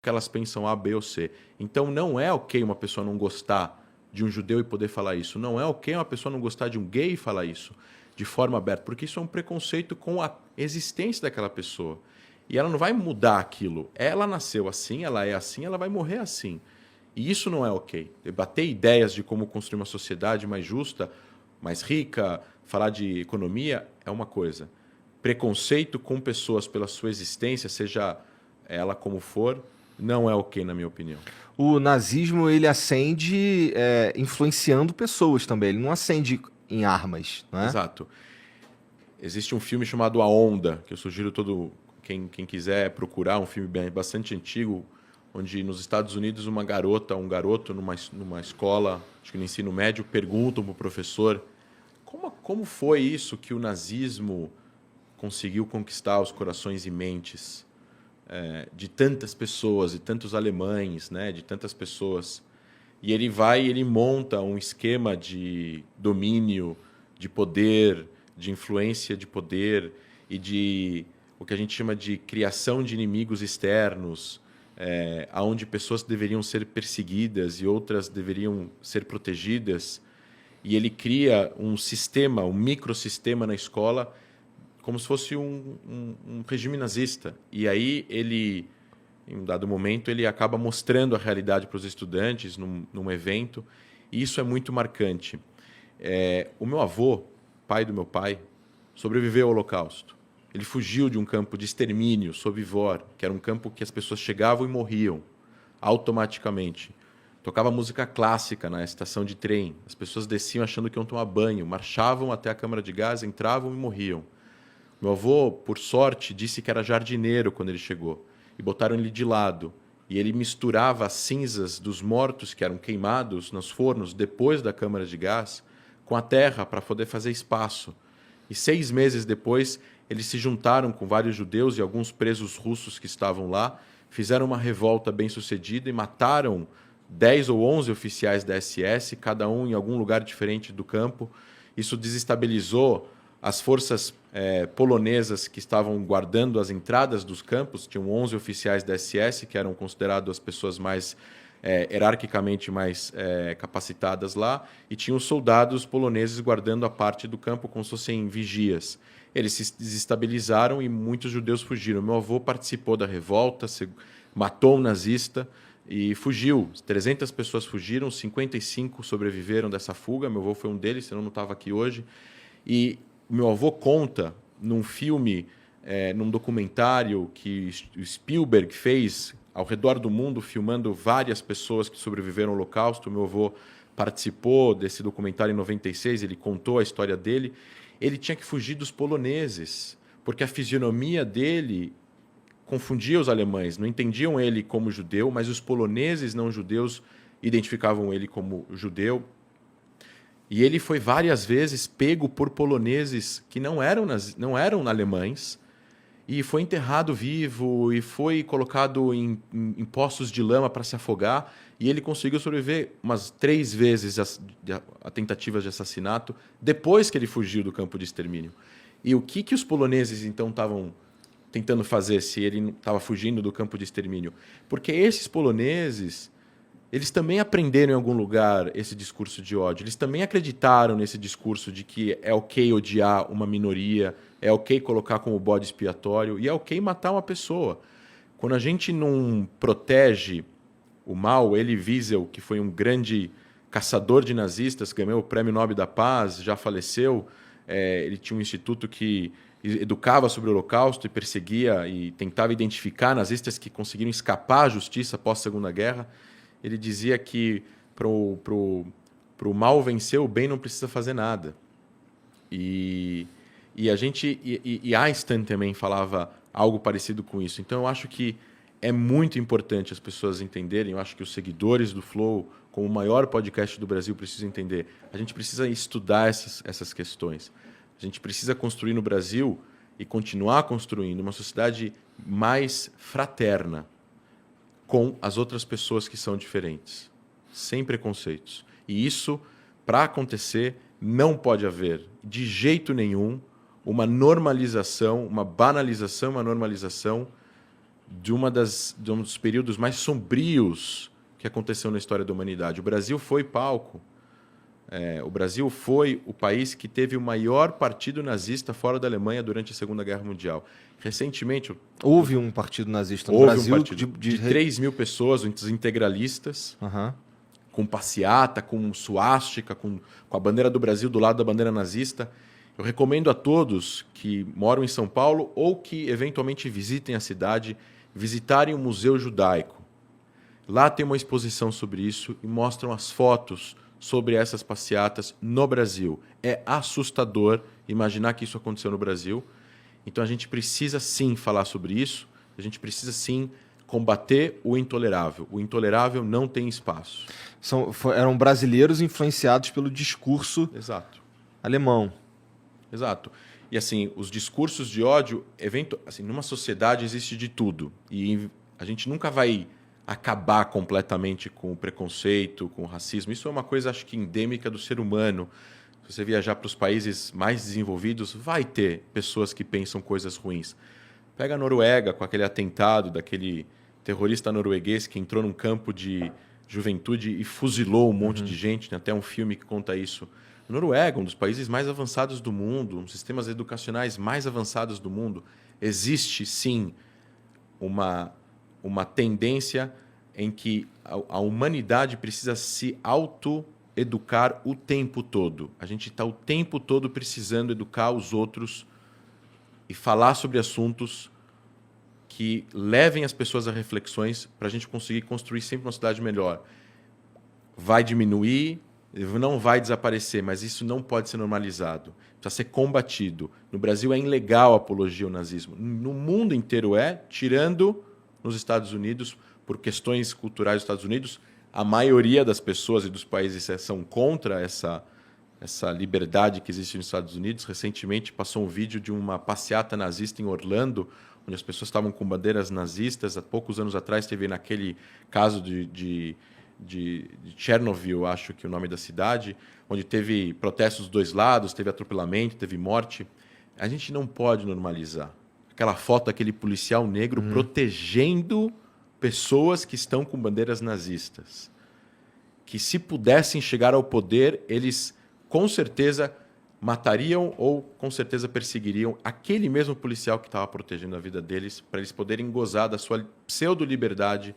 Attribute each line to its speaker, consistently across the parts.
Speaker 1: que elas pensam A, B ou C. Então não é ok uma pessoa não gostar de um judeu e poder falar isso. Não é ok uma pessoa não gostar de um gay e falar isso de forma aberta, porque isso é um preconceito com a existência daquela pessoa. E ela não vai mudar aquilo. Ela nasceu assim, ela é assim, ela vai morrer assim. E isso não é ok. Debater ideias de como construir uma sociedade mais justa, mais rica, falar de economia é uma coisa. Preconceito com pessoas pela sua existência, seja ela como for, não é ok, na minha opinião.
Speaker 2: O nazismo, ele acende influenciando pessoas também. Ele não acende em armas, não é?
Speaker 1: Exato. Existe um filme chamado A Onda, que eu sugiro quem quiser procurar, um filme bastante antigo, onde nos Estados Unidos uma garota, um garoto numa escola, acho que no ensino médio, perguntam para o professor como foi isso que o nazismo conseguiu conquistar os corações e mentes de tantas pessoas, de tantos alemães, né, de tantas pessoas. E ele monta um esquema de domínio, de poder, de influência de poder e de o que a gente chama de criação de inimigos externos, aonde pessoas deveriam ser perseguidas e outras deveriam ser protegidas. E ele cria um sistema, um microsistema na escola, como se fosse um regime nazista. E aí ele, em um dado momento, ele acaba mostrando a realidade para os estudantes num evento, e isso é muito marcante. O meu avô, pai do meu pai, sobreviveu ao Holocausto. Ele fugiu de um campo de extermínio, Sobibor, que era um campo que as pessoas chegavam e morriam automaticamente. Tocava música clássica na estação de trem. As pessoas desciam achando que iam tomar banho, marchavam até a câmara de gás, entravam e morriam. Meu avô, por sorte, disse que era jardineiro quando ele chegou. E botaram ele de lado. E ele misturava as cinzas dos mortos que eram queimados nos fornos depois da câmara de gás com a terra para poder fazer espaço. E 6 meses depois, eles se juntaram com vários judeus e alguns presos russos que estavam lá, fizeram uma revolta bem-sucedida e mataram 10 ou 11 oficiais da SS, cada um em algum lugar diferente do campo. Isso desestabilizou as forças polonesas que estavam guardando as entradas dos campos. Tinham 11 oficiais da SS, que eram considerados as pessoas mais hierarquicamente mais capacitadas lá, e tinham soldados poloneses guardando a parte do campo como se fossem vigias. Eles se desestabilizaram e muitos judeus fugiram. Meu avô participou da revolta, matou um nazista e fugiu. 300 pessoas fugiram, 55 sobreviveram dessa fuga. Meu avô foi um deles, senão não estava aqui hoje. E meu avô conta num filme, num documentário que o Spielberg fez ao redor do mundo, filmando várias pessoas que sobreviveram ao Holocausto. Meu avô participou desse documentário em 96, ele contou a história dele. Ele tinha que fugir dos poloneses, porque a fisionomia dele confundia os alemães. Não entendiam ele como judeu, mas os poloneses não judeus identificavam ele como judeu. E ele foi várias vezes pego por poloneses que não eram alemães, e foi enterrado vivo e foi colocado em poços de lama para se afogar, e ele conseguiu sobreviver umas 3 vezes a tentativas de assassinato depois que ele fugiu do campo de extermínio. E o que os poloneses então estavam tentando fazer se ele estava fugindo do campo de extermínio? Porque esses poloneses, eles também aprenderam em algum lugar esse discurso de ódio. Eles também acreditaram nesse discurso de que é ok odiar uma minoria, é ok colocar como bode expiatório e é ok matar uma pessoa. Quando a gente não protege o mal, Elie Wiesel, que foi um grande caçador de nazistas, ganhou o Prêmio Nobel da Paz, já faleceu. Ele tinha um instituto que educava sobre o Holocausto e perseguia e tentava identificar nazistas que conseguiram escapar à justiça após a Segunda Guerra. Ele dizia que para o mal vencer, o bem não precisa fazer nada. E Einstein também falava algo parecido com isso. Então eu acho que é muito importante as pessoas entenderem. Eu acho que os seguidores do Flow, como o maior podcast do Brasil, precisam entender. A gente precisa estudar essas questões. A gente precisa construir no Brasil e continuar construindo uma sociedade mais fraterna com as outras pessoas que são diferentes, sem preconceitos. E isso, para acontecer, não pode haver, de jeito nenhum, uma normalização, uma banalização, uma normalização de um dos períodos mais sombrios que aconteceu na história da humanidade. O Brasil foi palco. O Brasil foi o país que teve o maior partido nazista fora da Alemanha durante a Segunda Guerra Mundial. Recentemente...
Speaker 2: Houve um partido nazista no
Speaker 1: houve
Speaker 2: Brasil.
Speaker 1: Um partido de 3 mil pessoas, os integralistas, com passeata, com suástica, com a bandeira do Brasil do lado da bandeira nazista. Eu recomendo a todos que moram em São Paulo ou que eventualmente visitem a cidade, visitarem o Museu Judaico. Lá tem uma exposição sobre isso e mostram as fotos sobre essas passeatas no Brasil. É assustador imaginar que isso aconteceu no Brasil. Então a gente precisa sim falar sobre isso, a gente precisa sim combater o intolerável. O intolerável não tem espaço.
Speaker 2: Eram brasileiros influenciados pelo discurso alemão.
Speaker 1: Exato. E assim, os discursos de ódio, assim, numa sociedade existe de tudo. E a gente nunca vai acabar completamente com o preconceito, com o racismo. Isso é uma coisa, acho que, endêmica do ser humano. Se você viajar para os países mais desenvolvidos, vai ter pessoas que pensam coisas ruins. Pega a Noruega, com aquele atentado daquele terrorista norueguês que entrou num campo de juventude e fuzilou um monte de gente. Tem até um filme que conta isso. A Noruega, um dos países mais avançados do mundo, um dos sistemas educacionais mais avançados do mundo, existe, sim, uma tendência em que a humanidade precisa se autoeducar o tempo todo. A gente está o tempo todo precisando educar os outros e falar sobre assuntos que levem as pessoas a reflexões para a gente conseguir construir sempre uma cidade melhor. Vai diminuir, não vai desaparecer, mas isso não pode ser normalizado. Precisa ser combatido. No Brasil é ilegal a apologia ao nazismo. No mundo inteiro tirando nos Estados Unidos, por questões culturais dos Estados Unidos, a maioria das pessoas e dos países são contra essa liberdade que existe nos Estados Unidos. Recentemente passou um vídeo de uma passeata nazista em Orlando, onde as pessoas estavam com bandeiras nazistas. Há poucos anos atrás teve naquele caso de Chernobyl, acho que é o nome da cidade, onde teve protestos dos dois lados, teve atropelamento, teve morte. A gente não pode normalizar. Aquela foto daquele policial negro protegendo pessoas que estão com bandeiras nazistas. Que se pudessem chegar ao poder, eles com certeza matariam ou com certeza perseguiriam aquele mesmo policial que estava protegendo a vida deles, para eles poderem gozar da sua pseudo-liberdade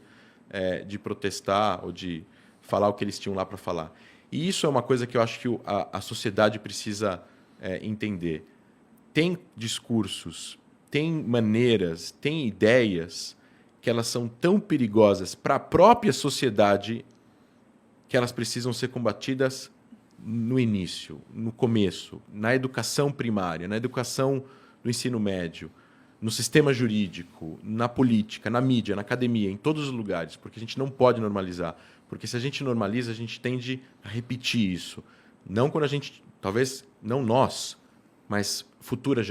Speaker 1: de protestar ou de falar o que eles tinham lá para falar. E isso é uma coisa que eu acho que a sociedade precisa entender. Tem discursos, tem maneiras, tem ideias que elas são tão perigosas para a própria sociedade que elas precisam ser combatidas no início, no começo, na educação primária, na educação do ensino médio, no sistema jurídico, na política, na mídia, na academia, em todos os lugares, porque a gente não pode normalizar. Porque se a gente normaliza, a gente tende a repetir isso. Não quando a gente, talvez não nós, mas futuras